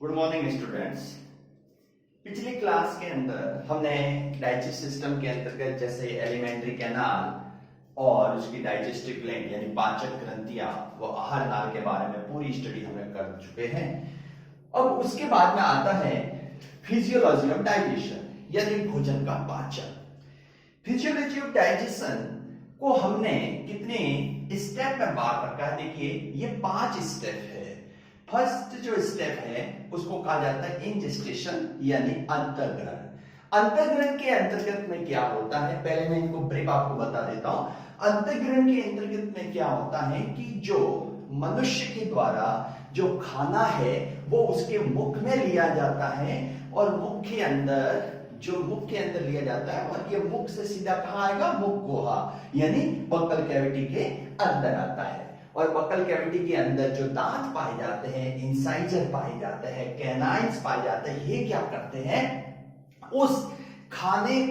Good morning students. पिछली class के अंदर हमने डाइजेस्ट सिस्टम के अंतर्गत जैसे एलिमेंट्री कैनाल और उसकी डाइजेस्टिव ग्लैंड यानी पाचक ग्रंथियां व आहार नाल के बारे में पूरी स्टडी हमने कर चुके हैं। अब उसके बाद में आता है फिजियोलॉजी ऑफ डाइजेशन यानी भोजन का पाचन। फिजियोलॉजी ऑफ डाइजेशन को हमने कितने स्टेप में बांट रखा है? देखिए ये 5 स्टेप है। फर्स्ट जो स्टेप है उसको कहा जाता है इंजेस्टेशन यानी अंतर्ग्रहण। अंतर्ग्रहण के अंतर्गत में क्या होता है, पहले मैं इनको ब्रीफ आपको बता देता हूं। अंतर्ग्रहण के अंतर्गत में क्या होता है कि जो मनुष्य के द्वारा जो खाना है वो उसके मुख में लिया जाता है और मुख के अंदर लिया जाता है और ये मुख से सीधा कहां आएगा? मुख गुहा यानी बक्कल कैविटी के अंदर आता है। और बक्कल कैविटी के अंदर जो दांत पाए जाते हैं, इंसाइजर पाए जाते हैं, कैनाइन्स पाए जाते हैं, ये क्या करते हैं? उस खाने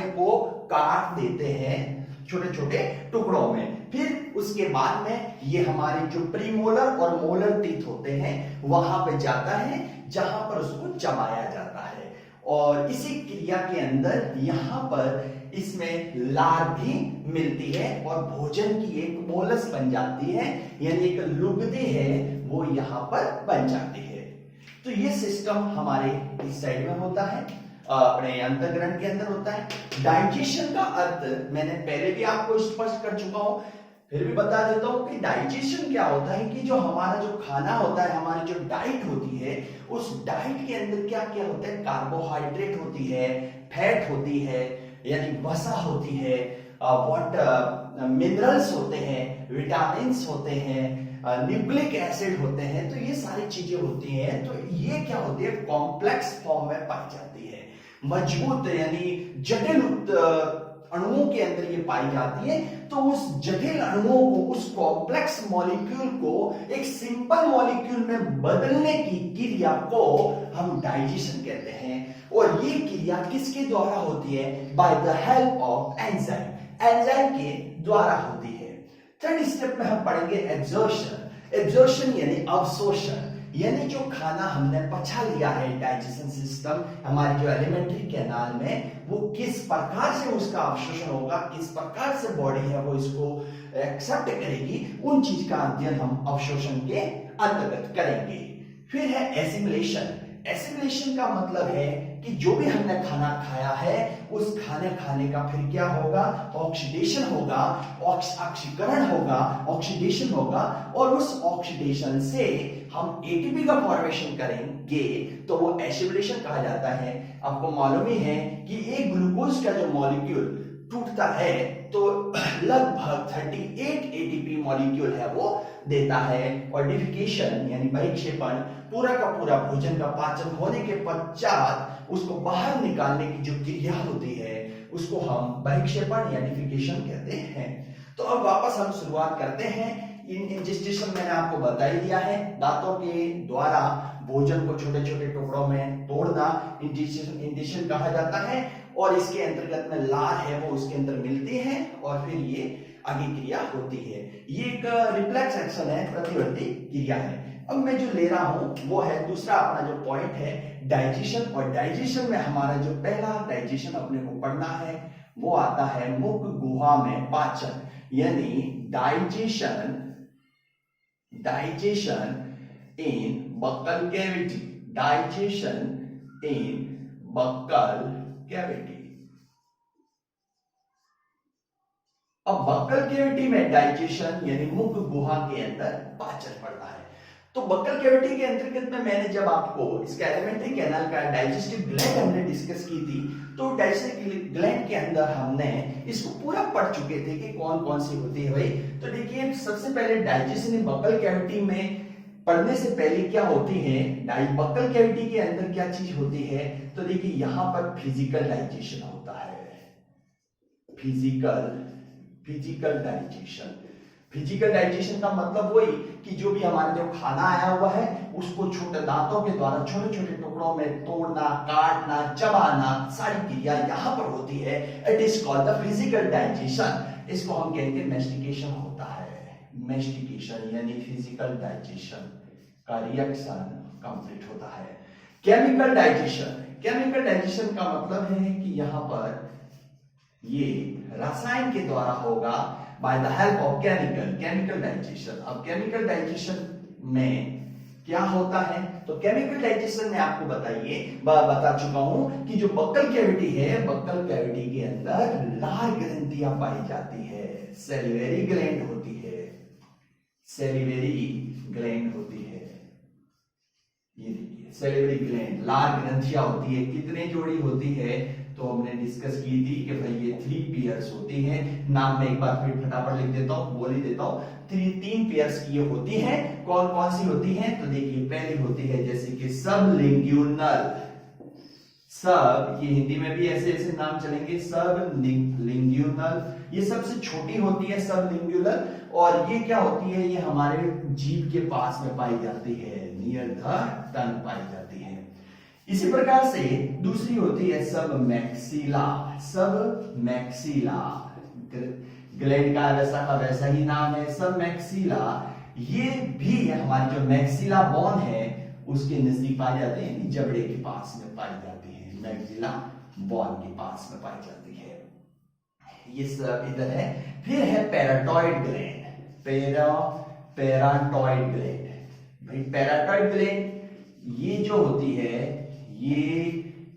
को काट देते हैं छोटे छोटे टुकड़ों में। फिर उसके बाद में ये हमारे जो प्रीमोलर और मोलर टीथ होते हैं वहां पे जाता है जहां पर उसको चबाया जाता है। और इसी क्रिया के अंदर यहां पर इसमें लार भी मिलती है और भोजन की एक बोलस बन जाती है यानी एक लुगदी है वो यहां पर बन जाती है। तो ये सिस्टम हमारे इस साइड में होता है, अपने अंतर्ग्रहण के अंदर होता है। डाइजेशन का अर्थ मैंने पहले भी आपको स्पष्ट कर चुका हूं, फिर भी बता देता हूं कि डाइजेशन क्या होता है कि जो हमारा जो खाना होता है, हमारी जो डाइट होती है, उस डाइट के अंदर क्या क्या होता है? कार्बोहाइड्रेट होती है, फैट होती है यानी वसा होती है, मिनरल्स होते हैं, विटामिन्स होते हैं, न्यूक्लिक एसिड होते हैं। तो ये सारी चीजें होती हैं। तो ये क्या होती है? कॉम्प्लेक्स फॉर्म में पाई जाती है, मजबूत यानी जटिल अणुओं के अंदर ये पाई जाती है। तो उस जटिल अणुओं को, उस कॉम्प्लेक्स मॉलिक्यूल को एक सिंपल मॉलिक्यूल में बदलने की क्रिया को हम डाइजेशन कहते हैं। और ये क्रिया किसके द्वारा होती है? By the help of enzyme. Enzyme के द्वारा होती है। थर्ड स्टेप में हम पढ़ेंगे एब्जॉर्प्शन। एब्जॉर्प्शन यानी अवशोषण, यानी जो खाना हमने पचा लिया है, डाइजेशन सिस्टम हमारे जो एलिमेंट्री कैनाल में, वो किस प्रकार से उसका अवशोषण होगा, किस प्रकार से बॉडी है वो इसको एक्सेप्ट करेगी, उन चीज का अध्ययन हम अवशोषण के अंतर्गत करेंगे। फिर है एसिमिलेशन। एसिमिलेशन का मतलब है कि जो भी हमने खाना खाया है उस खाने का फिर क्या होगा? ऑक्सीडेशन होगा, ऑक्सीकरण होगा, ऑक्सीडेशन होगा और उस ऑक्सीडेशन से हम एटीपी का फॉर्मेशन करेंगे तो वो एसिमिलेशन कहा जाता है। आपको मालूम ही है कि एक ग्लूकोज का जो मॉलिक्यूल टूटता है तो लगभग 38 एटीपी मॉलिक्यूल है वो देता है। और डिफिकेशन यानी बहिक्षेपण, पूरा का पूरा भोजन का पाचन होने के पश्चात उसको बाहर निकालने की जो क्रिया होती है उसको हम बहिक्षेपण या डिफिकेशन कहते हैं। तो अब वापस हम शुरुआत करते हैं। इंजेस्टेशन मैंने आपको बता ही दिया है, दांतों के द्वारा भोजन को छोटे छोटे टुकड़ों में तोड़ना इंजेस्टेशन कहा जाता है। और इसके अंतर्गत में लार है वो उसके अंदर मिलती है और फिर ये आगे क्रिया होती है। ये एक रिफ्लेक्स एक्शन है, प्रतिवर्ती क्रिया है। अब मैं जो ले रहा हूं वो है दूसरा अपना जो पॉइंट है डाइजेशन। और डाइजेशन में हमारा जो पहला डाइजेशन अपने को पढ़ना है वो आता है मुख गुहा में पाचन यानी डाइजेशन इन बक्कल कैविटी। डाइजेशन इन बक्कल कैविटी। अब बक्कल कैविटी में डाइजेशन यानी मुख गुहा के अंदर पाचन पड़ता है। तो बक्कल कैविटी के अंतर्गत में मैंने जब आपको इसका एलिमेंट्री कैनाल का डाइजेस्टिव ग्लैंड हमने डिस्कस की थी तो डाइजेस्टिव ग्लैंड के अंदर हमने इसको पूरा पढ़ चुके थे कि कौन कौन सी होती है भाई। तो देखिए सबसे पहले डाइजेशन इन बक्कल कैविटी में पढ़ने से पहले क्या होती है, बक्कल कैविटी के अंदर क्या चीज होती है? तो देखिए यहां पर फिजिकल डाइजेशन होता है। Physical digestion. फिजिकल डाइजेशन का मतलब वही कि जो भी हमारा जो खाना आया हुआ है उसको छोटे दांतों के द्वारा छोटे छोटे टुकड़ों में तोड़ना, काटना, चबाना, सारी क्रिया यहां पर होती है। It is called the physical digestion. इसको हम कहेंगे मेस्टिकेशन होता है। मेस्टिकेशन यानी फिजिकल डाइजेशन का रिएक्शन कंप्लीट होता है। केमिकल डाइजेशन, केमिकल डाइजेशन का मतलब है कि यहां पर ये रसायन के द्वारा होगा by the help of chemical digestion. अब केमिकल डाइजेशन में क्या होता है, तो केमिकल डाइजेशन में आपको बता चुका हूं कि जो बक्कल कैविटी है, बक्कल कैविटी के अंदर लार ग्रंथियां पाई जाती है, सेलिवरी ग्लैंड होती है, सेलिवरी ग्लैंड होती है। ये देखिए सेलिवरी ग्लैंड, लार ग्रंथियां होती है। कितने जोड़ी होती है, तो हमने डिस्कस की थी कि भाई ये 3 पेयर्स होती है। नाम में एक बार फिर फटाफट लिख देता हूं, बोल ही देता हूं। 3 पेयर्स की ये होती है। कौन कौन सी होती है, तो देखिए पहली होती है जैसे कि सबलिंग्यूनल, सब, ये हिंदी में भी ऐसे ऐसे नाम चलेंगे, सबलिंग्यूनल, ये सबसे छोटी होती है सबलिंग्यूनल। और ये क्या होती है, ये हमारे जीभ के पास में पाई जाती है, नियर द टंग पाई जाती है। इसी प्रकार से दूसरी होती है सब मैक्सिला, सब मैक्सिला, ग्लैंड का वैसा का वैसा ही नाम है, सब मैक्सिला। ये भी हमारी जो मैक्सिला बोन है उसके नजदीक पाई जाते हैं, जबड़े के पास में पाई जाती है, मैक्सिला बोन के पास में पाई जाती है। ये सब इधर है। फिर है पैराटॉइड ग्लैंड, पैराटॉइड ग्लैंड। भाई पैराटॉइड ग्लैंड ये जो होती है ये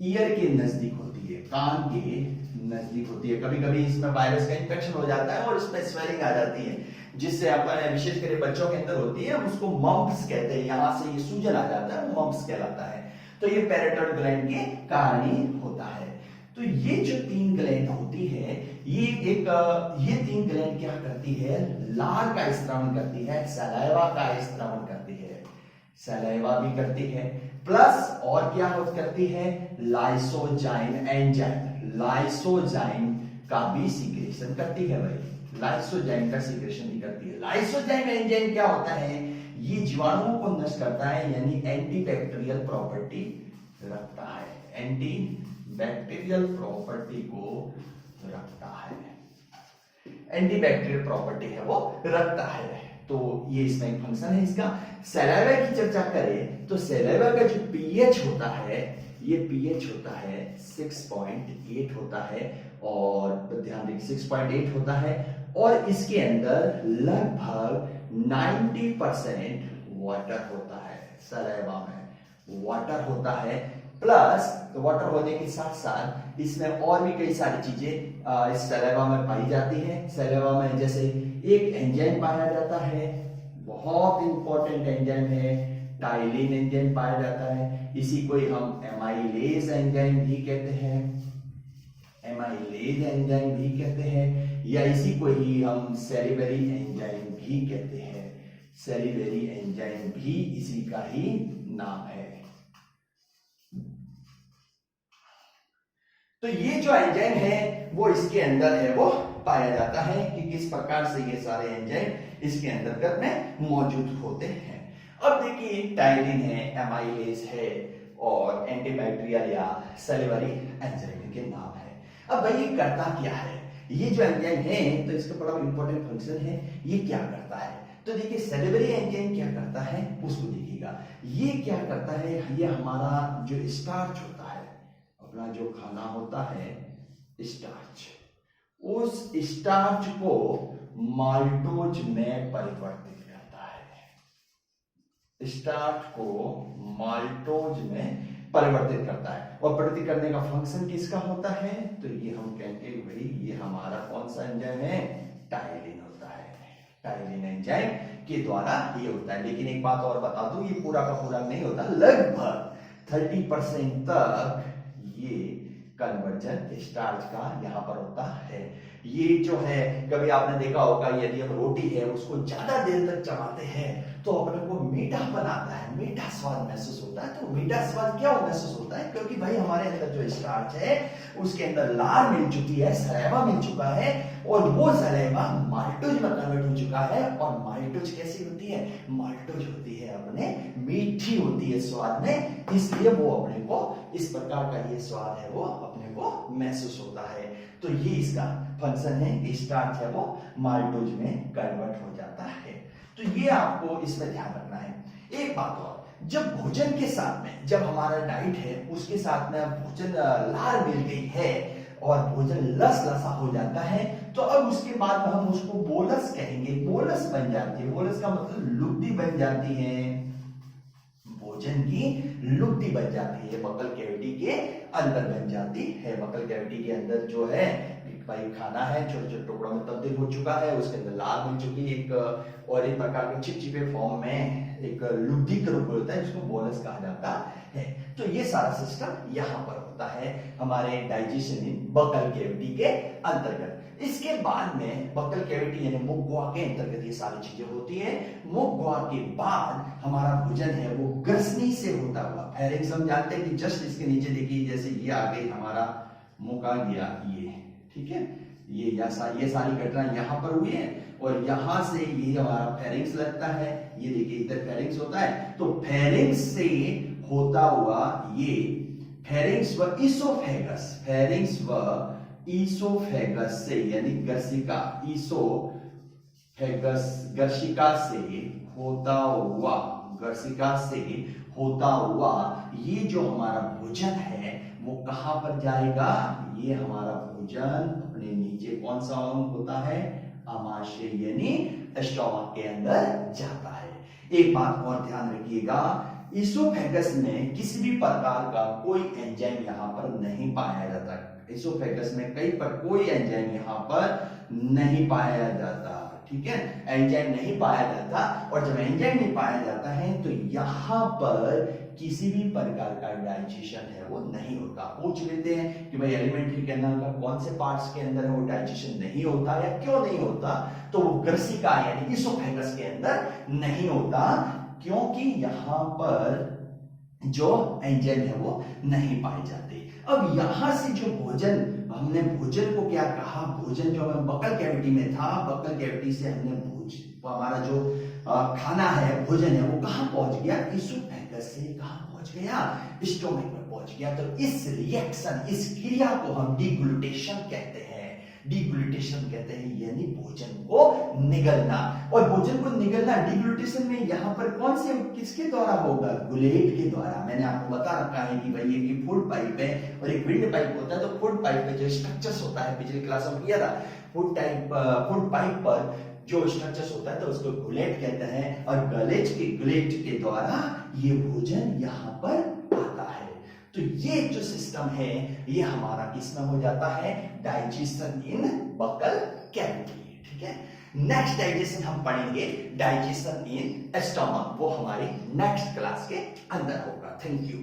ईयर के नजदीक होती है, कान के नजदीक होती है। कभी कभी इसमें वायरस का इंफेक्शन हो जाता है और इसमें स्वेलिंग आ जाती है, जिससे आपका विशेष कर बच्चों के अंदर होती है, उसको मम्प्स कहते हैं। यहां से ये सूजन आ जाता है, मम्प्स कहलाता है। तो ये पैराटॉइड ग्लैंड के कारण ही होता है। तो ये जो 3 ग्लैंड होती है, ये 3 ग्लैंड क्या करती है, लार का स्त्रावन करती है, सलाइवा का स्त्रावन करती है, सलाइवा भी करती है, प्लस और क्या करती है, लाइसोजाइम एंजाइम, लाइसोजाइम का भी सीक्रेशन करती है। भाई लाइसोजाइम का सीक्रेशन भी करती है। लाइसोजाइम एंजाइम क्या होता है, ये जीवाणुओं को नष्ट करता है, यानी एंटीबैक्टीरियल प्रॉपर्टी रखता है, एंटी बैक्टीरियल प्रॉपर्टी को रखता है, एंटीबैक्टीरियल प्रॉपर्टी है वो रखता है। तो ये इसमें एक फंक्शन है इसका। सलाइवा की चर्चा करें तो सलाइवा का जो पीएच होता है, ये पीएच होता है 6.8 होता है, और ध्यान देखिए 6.8 होता है, और इसके अंदर लगभग 90% वाटर होता है, सलाइवा में वाटर होता है। प्लस वाटर होने के साथ साथ इसमें और भी कई सारी चीजें इस सलाइवा में पाई जाती हैं। सलाइवा में जैसे एक एंजाइम पाया जाता है, बहुत इंपॉर्टेंट एंजाइम है, टाइलिन एंजाइम पाया जाता है। इसी को हम एमाइलेज एंजाइम भी कहते हैं, एमाइलेज एंजाइम भी कहते हैं, या इसी को ही हम सेलिवरी एंजाइम भी कहते हैं, सेलिवरी एंजाइम भी इसी का ही नाम है। तो ये जो एंजाइम है वो इसके अंदर है, वो पाया जाता है कि किस प्रकार से ये सारे एंजाइम इसके अंतर्गत में मौजूद होते हैं। अब देखिए टाइलिन है, एमाइलेज है, और एंटीबैक्टीरियल या सेलिवरी एंजाइम के नाम है। अब भाई ये करता क्या है, ये जो एंजाइम है तो इसका बड़ा इंपॉर्टेंट फंक्शन है। ये क्या करता है, तो देखिए सेलिवरी एंजाइम क्या करता है उसको देखिएगा। ये क्या करता है, ये हमारा जो स्टार्च होता है, अपना जो खाना होता है स्टार्च, उस स्टार्च को माल्टोज में परिवर्तित करता है, स्टार्च को माल्टोज में परिवर्तित करता है। और परिवर्तित करने का फंक्शन किसका होता है, तो ये हम कहेंगे भाई ये हमारा कौन सा एंजाइम है, टाइलिन होता है, टाइलिन एंजाइम के द्वारा ये होता है। लेकिन एक बात और बता दूं, ये पूरा का पूरा नहीं होता, लगभग 30% तक ये कन्वर्जन स्टार्च का यहां पर होता है। ये जो है कभी आपने देखा होगा, यदि हम रोटी है उसको ज्यादा देर तक चबाते हैं तो अपने को मीठा बनाता है, मीठा स्वाद महसूस होता है। तो मीठा स्वाद क्यों महसूस होता है, क्योंकि भाई हमारे अंदर जो स्टार्च है उसके अंदर लार मिल चुकी है, सलाइवा मिल चुका है, और वो सलाइवा माल्टोज में कन्वर्ट हो चुका है। और माल्टोज कैसी होती है, माल्टोज होती है अपने मीठी होती है स्वाद में, इसलिए वो अपने को इस प्रकार का ये स्वाद है वो अपने को महसूस होता है। तो ये इसका फंक्शन है, स्टार्च है वो माल्टोज में कन्वर्ट हो जाता है। तो ये आपको इसमें ध्यान रखना है। एक बात और, जब भोजन के साथ में, जब हमारा डाइट है उसके साथ में भोजन लार मिल गई है और भोजन लस लसा हो जाता है, तो अब उसके बाद में हम उसको बोलस कहेंगे। बोलस बन जाती है, बोलस का मतलब लुगदी बन जाती है, भोजन की लुगदी बन जाती है, बकल कैविटी के अंदर बन जाती है। बकल कैविटी के अंदर जो है भाई खाना है छोटे छोटे टुकड़ों में तब्दील हो चुका है, उसके अंदर लार मिल चुकी है, एक और एक प्रकार के चिपचिपे फॉर्म में एक लुगदी के रूप में होता है, जिसको बोलस कहा जाता है। तो ये सारा सिस्टम यहाँ पर होता है हमारे डाइजेशन इन बकल कैविटी के अंतर्गत। इसके बाद में बकल कैविटी यानी मुख गुहा के अंतर्गत ये सारी चीजें होती है। मुख गुहा के बाद हमारा भोजन है वो ग्रसनी से होता हुआ, फेरिंक्स हम जानते हैं कि जस्ट इसके नीचे देखिए, जैसे ये आ गई हमारा मुख आ गया ये, ठीक है, ये सारी घटना यहाँ पर हुई है और यहाँ से ये हमारा फेरिंक्स लगता है, ये देखिए इधर फेरिंक्स होता है, तो फेरिंक्स से होता हुआ ये फेरिंक्स व इसोफेगस, फेरिंक्स व इसोफेगस से यानी गर्शिका, इसोफेगस गर्शिका से होता हुआ, गर्शिका से होता हुआ ये जो हमारा भोजन है वो कहां पर जाएगा, ये हमारा भोजन अपने नीचे कौन सा अंग होता है, आमाशय यानी स्टोमक के अंदर जाता है। एक बात और ध्यान रखिएगा, इसोफेगस में किसी भी प्रकार का कोई एंजाइम यहाँ पर नहीं पाया जाता। इसोफेगस में कहीं पर कोई एंजाइम यहाँ पर नहीं पाया जाता, ठीक है, एंजाइम नहीं पाया जाता। और जब एंजाइम नहीं पाया जाता है तो यहाँ पर किसी भी प्रकार का डाइजेशन है वो नहीं होता। पूछ लेते हैं कि भाई एलिमेंट्री कैनाल का कौन से पार्ट्स के अंदर है वो डाइजेशन नहीं होता या क्यों नहीं होता, तो वो ग्रसिका यानी इसोफेगस के अंदर नहीं होता, क्योंकि यहाँ पर जो एंजाइम है वो नहीं पाए जाते। अब यहां से जो भोजन, हमने भोजन को क्या कहा, भोजन जो हमें बकल कैविटी में था, बकल कैविटी से हमने हमारा जो खाना है, भोजन है, वो कहां पहुंच गया, इसोफेगस से कहां पहुंच गया, स्टोमक में पहुंच गया। तो इस रिएक्शन, इस क्रिया को हम डिग्लूटेशन कहते हैं। डिग्लूटेशन कहते हैं यानी भोजन को निगलना। और भोजन को निगलना डिग्लूटेशन में यहाँ पर कौन से, किसके द्वारा होगा, गुलेट के द्वारा। मैंने आपको बता रखा है कि भाई ये फूड पाइप है और एक विंड पाइप होता है, तो फूड पाइप पे जो स्ट्रक्चर्स होता है, पिछली क्लास में किया था, फूड पाइप पर जो स्ट्रक्चर्स होता है तो उसको गुलेट कहते हैं, और गुलेट के द्वारा ये भोजन यहाँ पर आता है। तो ये जो सिस्टम है ये हमारा किसमें हो जाता है, डाइजेशन इन बकल कैविटी, ठीक है। नेक्स्ट डाइजेशन हम पढ़ेंगे डाइजेशन इन स्टमक, वो हमारी नेक्स्ट क्लास के अंदर होगा। Thank you.